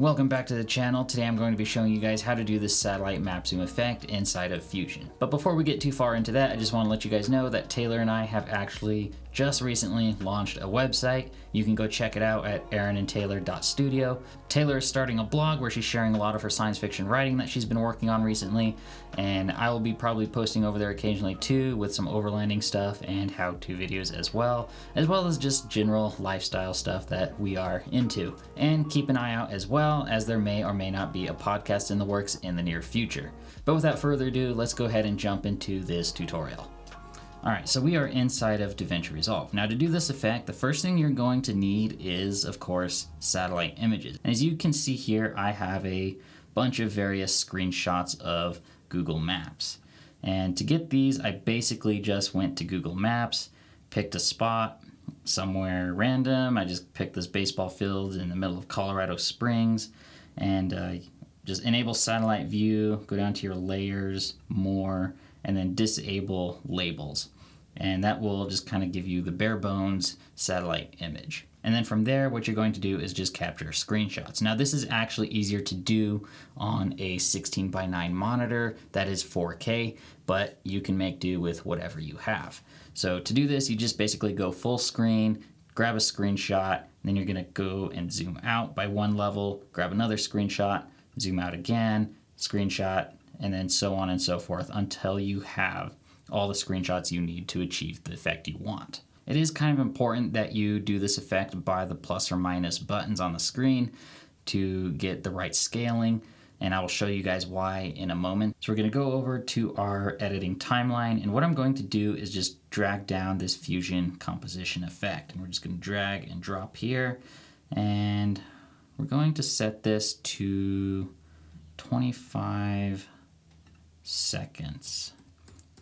Welcome back to the channel. Today I'm going to be showing you guys how to do this satellite map zoom effect inside of Fusion. But before we get too far into that, I just want to let you guys know that Taylor and I have actually just recently launched a website. You can go check it out at aaronandtaylor.studio. Taylor is starting a blog where she's sharing a lot of her science fiction writing that she's been working on recently, and I will be probably posting over there occasionally too, with some overlanding stuff and how-to videos as well as just general lifestyle stuff that we are into. And keep an eye out as well, as there may or may not be a podcast in the works in the near future. But without further ado, let's go ahead and jump into this tutorial. Alright, so we are inside of DaVinci Resolve. Now to do this effect, the first thing you're going to need is, of course, satellite images. And as you can see here, I have a bunch of various screenshots of Google Maps. And to get these, I basically just went to Google Maps, picked a spot somewhere random. I just picked this baseball field in the middle of Colorado Springs, and just enable satellite view, go down to your layers, more, and then disable labels. And that will just kind of give you the bare bones satellite image. And then from there, what you're going to do is just capture screenshots. Now this is actually easier to do on a 16:9 monitor that is 4K, but you can make do with whatever you have. So to do this, you just basically go full screen, grab a screenshot, and then you're gonna go and zoom out by one level, grab another screenshot, zoom out again, screenshot, and then so on and so forth until you have all the screenshots you need to achieve the effect you want. It is kind of important that you do this effect by the plus or minus buttons on the screen to get the right scaling, and I will show you guys why in a moment. So we're going to go over to our editing timeline, and what I'm going to do is just drag down this Fusion composition effect, and we're just going to drag and drop here, and we're going to set this to 25 seconds.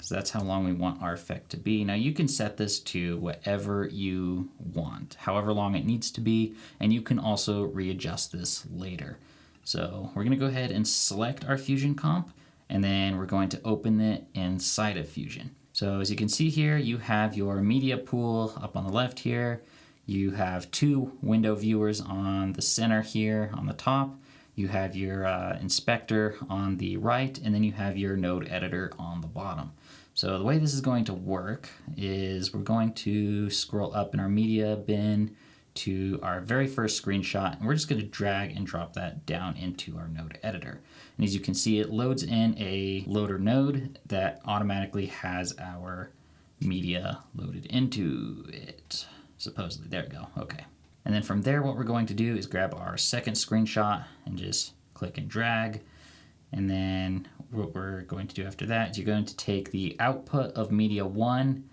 So that's how long we want our effect to be. Now you can set this to whatever you want, however long it needs to be, and you can also readjust this later. So we're gonna go ahead and select our Fusion comp, and then we're going to open it inside of Fusion. So as you can see here, you have your media pool up on the left here. You have two window viewers on the center here on the top. You have your inspector on the right, and then you have your node editor on the bottom. So the way this is going to work is we're going to scroll up in our media bin to our very first screenshot, and we're just going to drag and drop that down into our node editor. And as you can see, it loads in a loader node that automatically has our media loaded into it. Supposedly, there we go, okay. And then from there, what we're going to do is grab our second screenshot and just click and drag. And then what we're going to do after that is you're going to take the output of media 1,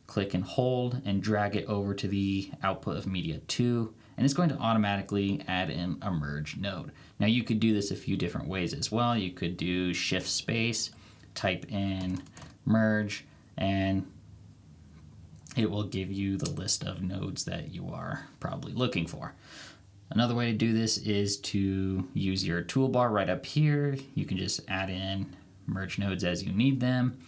click and hold, and drag it over to the output of media 2, and it's going to automatically add in a merge node. Now you could do this a few different ways as well. You could do shift space, type in merge, and it will give you the list of nodes that you are probably looking for. Another way to do this is to use your toolbar right up here. You can just add in merge nodes as you need them,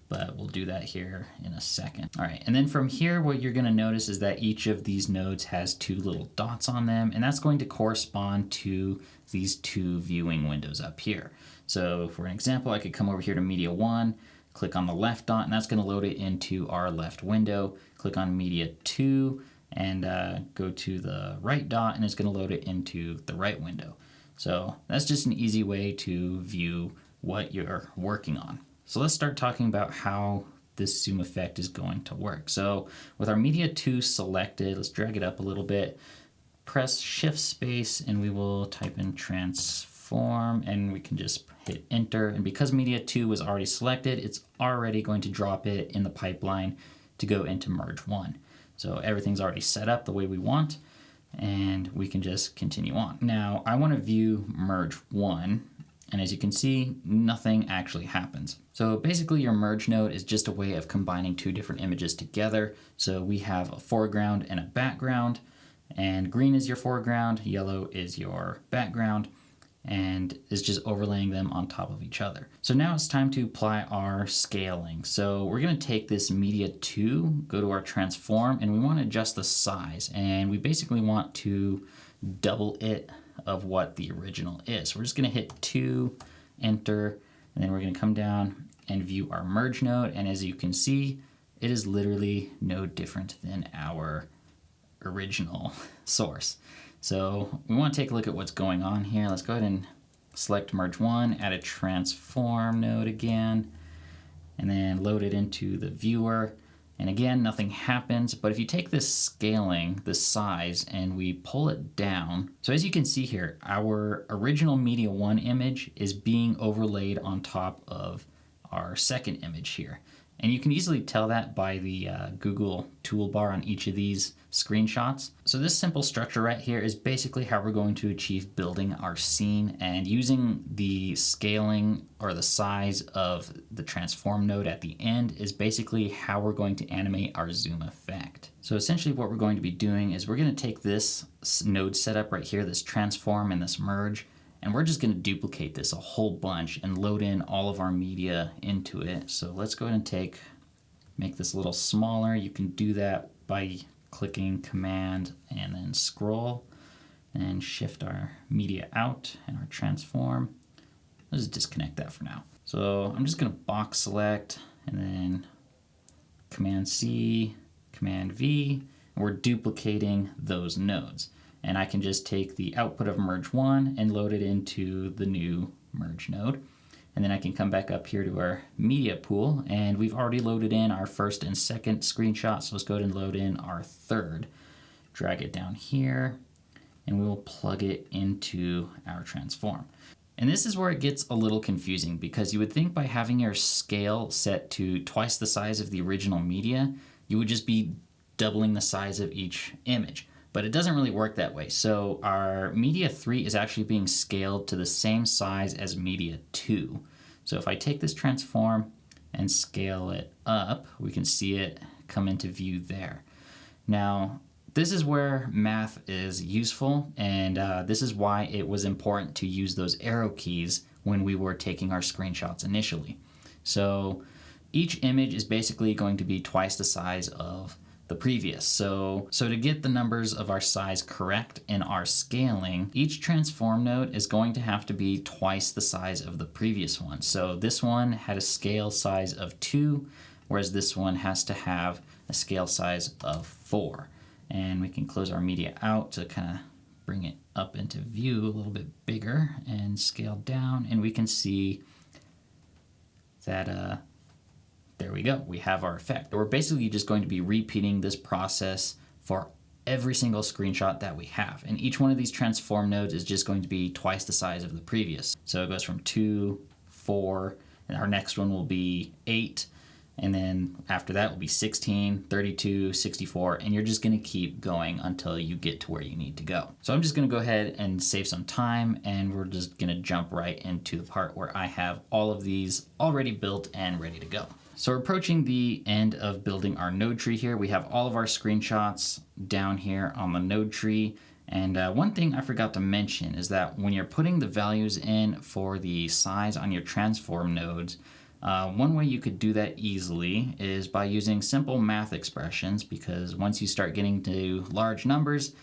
but we'll do that here in a second. All right, and then from here, what you're gonna notice is that each of these nodes has two little dots on them, and that's going to correspond to these two viewing windows up here. So for an example, I could come over here to media 1, click on the left dot, and that's gonna load it into our left window. Click on media 2, and go to the right dot, and it's going to load it into the right window. So that's just an easy way to view what you're working on. So let's start talking about how this zoom effect is going to work. So with our media 2 selected, let's drag it up a little bit, press shift space, and we will type in transform, and we can just hit enter. And because media 2 was already selected, it's already going to drop it in the pipeline to go into merge 1. So everything's already set up the way we want, and we can just continue on. Now I want to view merge 1, and as you can see, nothing actually happens. So basically your merge node is just a way of combining two different images together. So we have a foreground and a background, and green is your foreground, yellow is your background, and is just overlaying them on top of each other. So now it's time to apply our scaling. So we're gonna take this media 2, go to our transform, and we wanna adjust the size. And we basically want to double it of what the original is. So we're just going to hit 2, enter, and then we're going to come down and view our merge node. And as you can see, it is literally no different than our original source. So we want to take a look at what's going on here. Let's go ahead and select merge 1, add a transform node again, and then load it into the viewer. And again, nothing happens, but if you take this scaling, this size, and we pull it down, so as you can see here, our original Media 1 image is being overlaid on top of our second image here. And you can easily tell that by the Google toolbar on each of these screenshots. So this simple structure right here is basically how we're going to achieve building our scene, and using the scaling or the size of the transform node at the end is basically how we're going to animate our zoom effect. So essentially what we're going to be doing is we're going to take this node setup right here, this transform and this merge, and we're just going to duplicate this a whole bunch and load in all of our media into it. So let's go ahead and make this a little smaller. You can do that by clicking Command and then scroll and shift our media out and our transform. Let's just disconnect that for now. So I'm just going to box select and then Command C, Command V, and we're duplicating those nodes. And I can just take the output of merge 1 and load it into the new merge node. And then I can come back up here to our media pool, and we've already loaded in our first and second screenshot. So let's go ahead and load in our third. Drag it down here, and we will plug it into our transform. And this is where it gets a little confusing, because you would think by having your scale set to twice the size of the original media, you would just be doubling the size of each image. But it doesn't really work that way. So our Media 3 is actually being scaled to the same size as Media 2. So if I take this transform and scale it up, we can see it come into view there. Now, this is where math is useful, and this is why it was important to use those arrow keys when we were taking our screenshots initially. So each image is basically going to be twice the size of the previous. So to get the numbers of our size correct in our scaling, each transform node is going to have to be twice the size of the previous one. So this one had a scale size of 2, whereas this one has to have a scale size of 4. And we can close our media out to kind of bring it up into view a little bit bigger and scale down, and we can see that there we go, we have our effect. We're basically just going to be repeating this process for every single screenshot that we have. And each one of these transform nodes is just going to be twice the size of the previous. So it goes from 2, 4, and our next one will be 8. And then after that will be 16, 32, 64, and you're just gonna keep going until you get to where you need to go. So I'm just gonna go ahead and save some time, and we're just gonna jump right into the part where I have all of these already built and ready to go. So we're approaching the end of building our node tree here. We have all of our screenshots down here on the node tree. And one thing I forgot to mention is that when you're putting the values in for the size on your transform nodes, one way you could do that easily is by using simple math expressions, because once you start getting to large numbers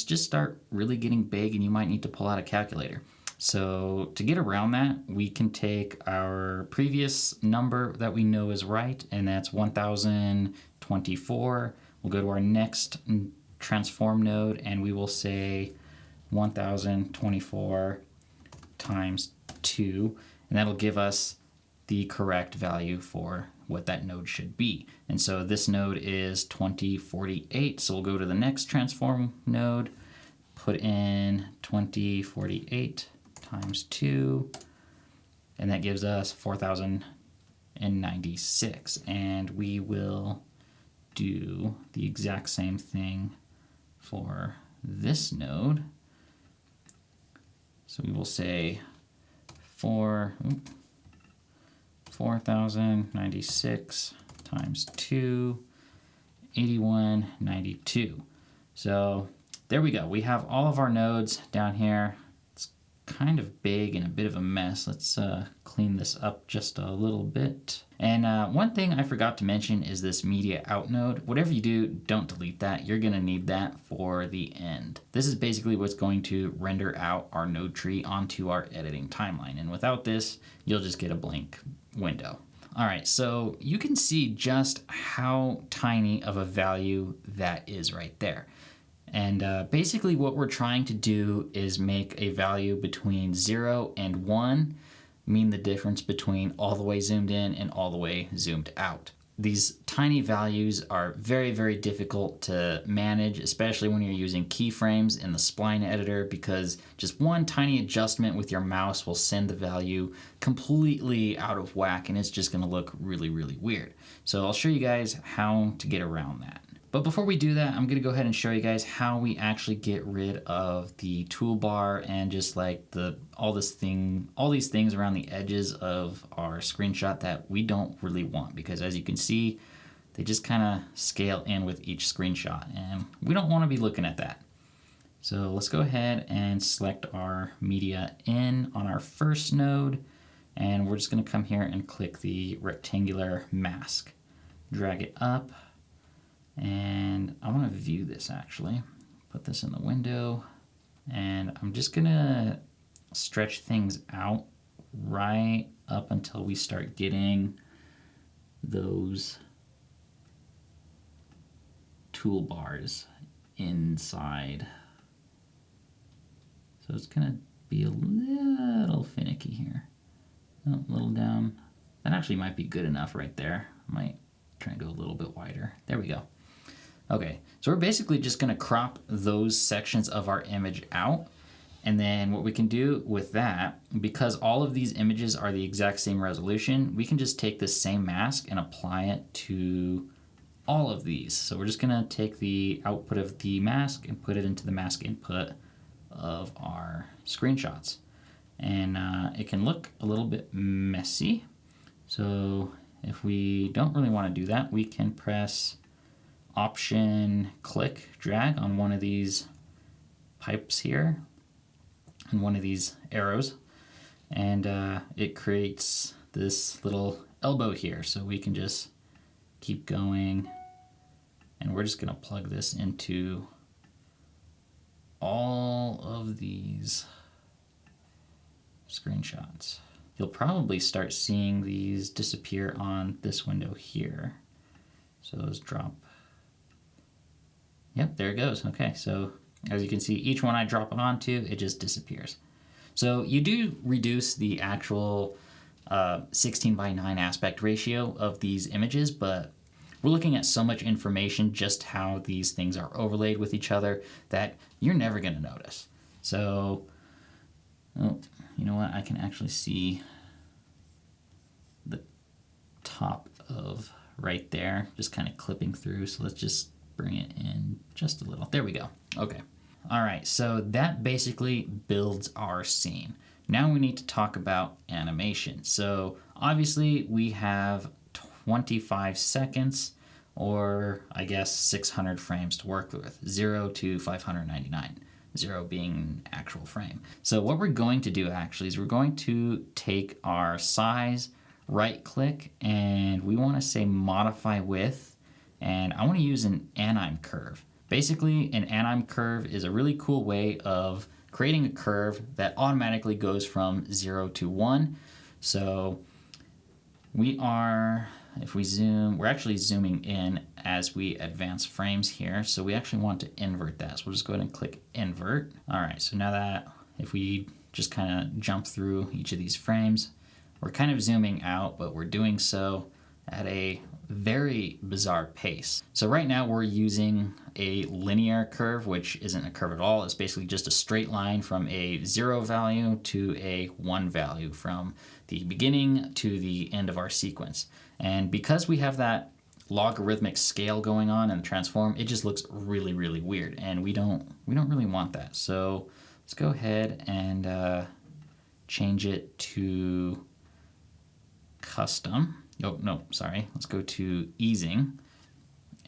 just start really getting big and you might need to pull out a calculator. So to get around that, we can take our previous number that we know is right, and that's 1024. We'll go to our next transform node and we will say 1024 times 2, and that'll give us the correct value for what that node should be. And so this node is 2048. So we'll go to the next transform node, put in 2048 times 2, and that gives us 4096. And we will do the exact same thing for this node. So we will say 4096 times 2, 8192. So there we go. We have all of our nodes down here. Let's kind of big and a bit of a mess. Let's clean this up just a little bit. And one thing I forgot to mention is this media out node. Whatever you do, don't delete that. You're gonna need that for the end. This is basically what's going to render out our node tree onto our editing timeline. And without this, you'll just get a blank window. All right, so you can see just how tiny of a value that is right there. And basically what we're trying to do is make a value between 0 and 1 mean the difference between all the way zoomed in and all the way zoomed out. These tiny values are very, very difficult to manage, especially when you're using keyframes in the spline editor, because just one tiny adjustment with your mouse will send the value completely out of whack and it's just gonna look really, really weird. So I'll show you guys how to get around that. But before we do that, I'm gonna go ahead and show you guys how we actually get rid of the toolbar and just like all these things around the edges of our screenshot that we don't really want, because as you can see, they just kind of scale in with each screenshot and we don't want to be looking at that. So let's go ahead and select our media in on our first node, and we're just gonna come here and click the rectangular mask, drag it up. And I want to view this actually. Put this in the window, and I'm just gonna stretch things out right up until we start getting those toolbars inside. So it's gonna be a little finicky here. Oh, a little down. That actually might be good enough right there. I might try and go a little bit wider. There we go. Okay, so we're basically just gonna crop those sections of our image out. And then what we can do with that, because all of these images are the exact same resolution, we can just take this same mask and apply it to all of these. So we're just gonna take the output of the mask and put it into the mask input of our screenshots. And it can look a little bit messy. So if we don't really wanna do that, we can press Option click drag on one of these pipes here and one of these arrows, and it creates this little elbow here, so we can just keep going, and we're just gonna plug this into all of these screenshots. You'll probably start seeing these disappear on this window here. So those drop. Yep, there it goes. Okay, so as you can see, each one I drop it onto, it just disappears. So you do reduce the actual 16:9 aspect ratio of these images, but we're looking at so much information, just how these things are overlaid with each other, that you're never gonna notice. So, oh, you know what? I can actually see the top of right there, just kind of clipping through. So let's just bring it in just a little. There we go. Okay. All right, so that basically builds our scene. Now we need to talk about animation. So obviously we have 25 seconds, or I guess 600 frames to work with, 0 to 599, 0 being actual frame. So what we're going to do actually is we're going to take our size, right click, and we want to say modify width, and I want to use an anim curve. Basically, an anim curve is a really cool way of creating a curve that automatically goes from 0 to 1. So we are, if we zoom, we're actually zooming in as we advance frames here. So we actually want to invert that. So we'll just go ahead and click invert. All right, so now that if we just kind of jump through each of these frames, we're kind of zooming out, but we're doing so at a very bizarre pace. So right now we're using a linear curve, which isn't a curve at all. It's basically just a straight line from a 0 value to a 1 value, from the beginning to the end of our sequence. And because we have that logarithmic scale going on in the transform, it just looks really, really weird, and we don't really want that. So let's go ahead and change it to custom. Oh, no, sorry. Let's go to easing,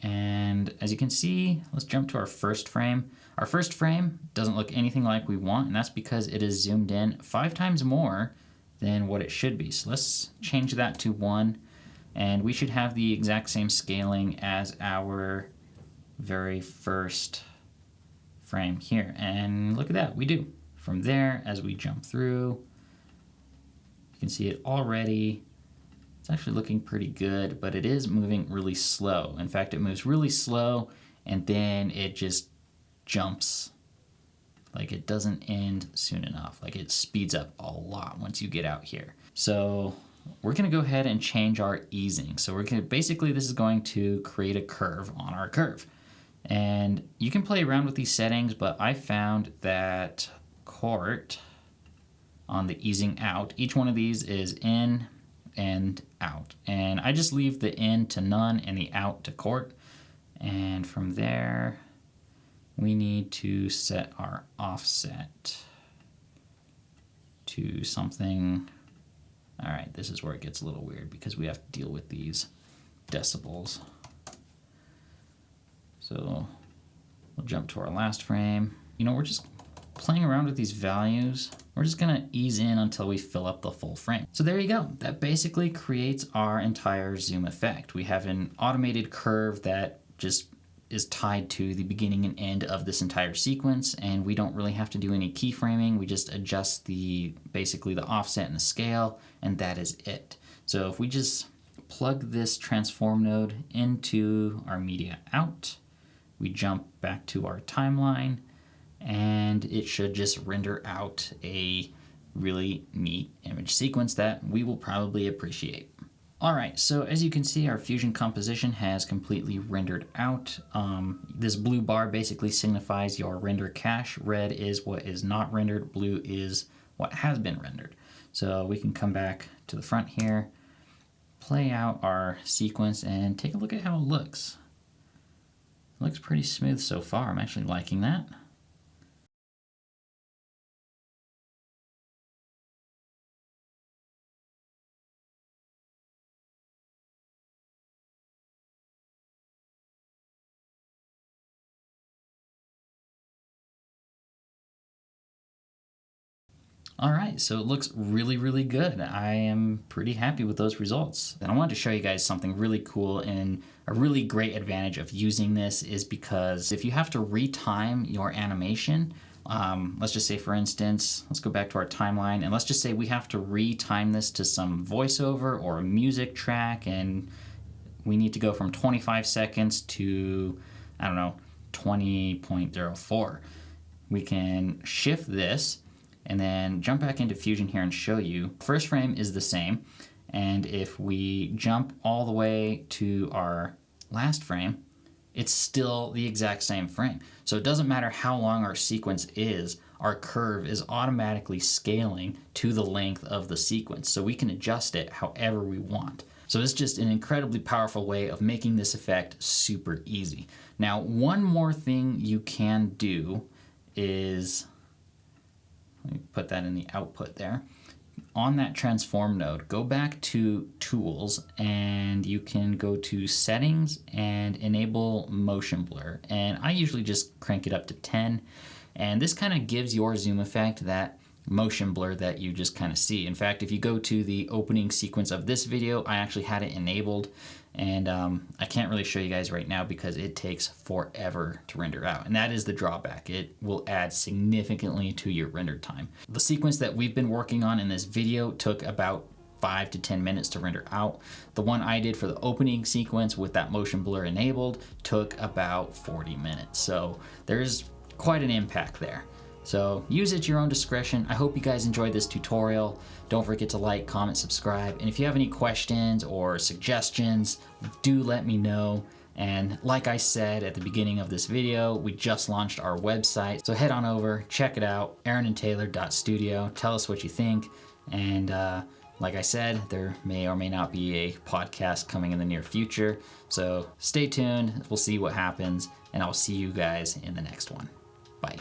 And as you can see, let's jump to our first frame. Our first frame doesn't look anything like we want, and that's because it is zoomed in 5 times more than what it should be. So let's change that to 1, and we should have the exact same scaling as our very first frame here. And look at that, we do. From there, as we jump through, you can see it already. It's actually looking pretty good, but it is moving really slow. In fact, it moves really slow, and then it just jumps. Like, it doesn't end soon enough. Like, it speeds up a lot once you get out here. So we're gonna go ahead and change our easing. So we're gonna, basically this is going to create a curve on our curve. And you can play around with these settings, but I found that court on the easing out, each one of these is in and out. And I just leave the in to none and the out to court. And from there, we need to set our offset to something. All right, this is where it gets a little weird because we have to deal with these decibels. So we'll jump to our last frame. You know, we're just playing around with these values. We're just gonna ease in until we fill up the full frame. So there you go. That basically creates our entire zoom effect. We have an automated curve that just is tied to the beginning and end of this entire sequence, and we don't really have to do any keyframing. We just adjust basically the offset and the scale, and that is it. So if we just plug this transform node into our media out, we jump back to our timeline, and it should just render out a really neat image sequence that we will probably appreciate. All right, so as you can see, our fusion composition has completely rendered out. This blue bar basically signifies your render cache. Red is what is not rendered. Blue is what has been rendered. So we can come back to the front here, play out our sequence, and take a look at how it looks. It looks pretty smooth so far. I'm actually liking that. All right, so it looks really, really good. I am pretty happy with those results. And I wanted to show you guys something really cool, and a really great advantage of using this is because if you have to retime your animation, let's just say for instance, let's go back to our timeline, and let's just say we have to retime this to some voiceover or a music track, and we need to go from 25 seconds to, I don't know, 20.04. We can shift this and then jump back into Fusion here and show you. First frame is the same, and if we jump all the way to our last frame, it's still the exact same frame. So it doesn't matter how long our sequence is, our curve is automatically scaling to the length of the sequence. So we can adjust it however we want. So it's just an incredibly powerful way of making this effect super easy. Now, one more thing you can do is, let me put that in the output there. On that transform node, go back to tools, and you can go to settings and enable motion blur. And I usually just crank it up to 10. And this kind of gives your zoom effect that motion blur that you just kind of see. In fact, if you go to the opening sequence of this video, I actually had it enabled, and I can't really show you guys right now because it takes forever to render out, and that is the drawback. It will add significantly to your render time. The sequence that we've been working on in this video took about 5 to 10 minutes to render out. The one I did for the opening sequence with that motion blur enabled took about 40 minutes. So there's quite an impact there. So use it at your own discretion. I hope you guys enjoyed this tutorial. Don't forget to like, comment, subscribe. And if you have any questions or suggestions, do let me know. And like I said at the beginning of this video, we just launched our website. So head on over, check it out, aaronandtaylor.studio. Tell us what you think. And like I said, there may or may not be a podcast coming in the near future. So stay tuned. We'll see what happens. And I'll see you guys in the next one. Bye.